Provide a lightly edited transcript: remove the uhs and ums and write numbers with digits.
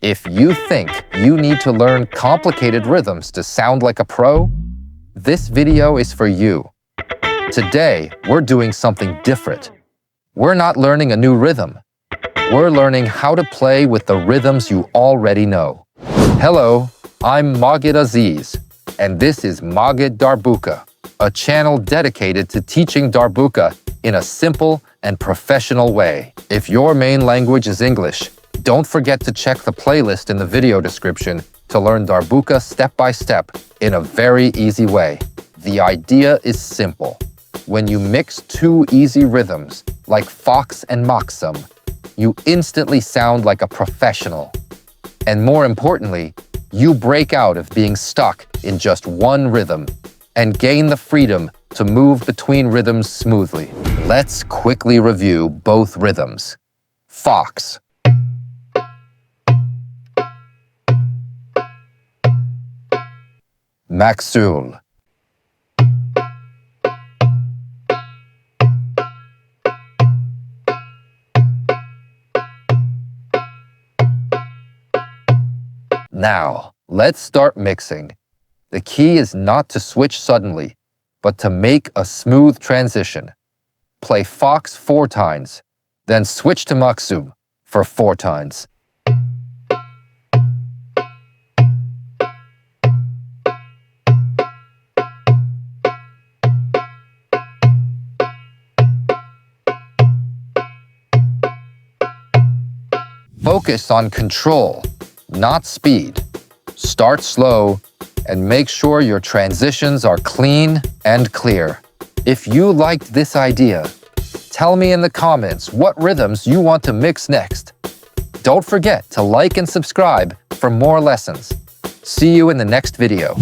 If you think you need to learn complicated rhythms to sound like a pro, this video is for you. Today, we're doing something different. We're not learning a new rhythm. We're learning how to play with the rhythms you already know. Hello, I'm Magid Aziz, and this is Magid Darbuka, a channel dedicated to teaching Darabuka in a simple and professional way. If your main language is English, don't forget to check the playlist in the video description to learn Darabuka step by step in a very easy way. The idea is simple. When you mix two easy rhythms, like Fox and Maqsum, you instantly sound like a professional. And more importantly, you break out of being stuck in just one rhythm and gain the freedom to move between rhythms smoothly. Let's quickly review both rhythms. Fox. Maqsum. Now, let's start mixing. The key is not to switch suddenly, but to make a smooth transition. Play Fox 4 times, then switch to Maqsum for 4 times. Focus on control, not speed. Start slow and make sure your transitions are clean and clear. If you liked this idea, tell me in the comments what rhythms you want to mix next. Don't forget to like and subscribe for more lessons. See you in the next video.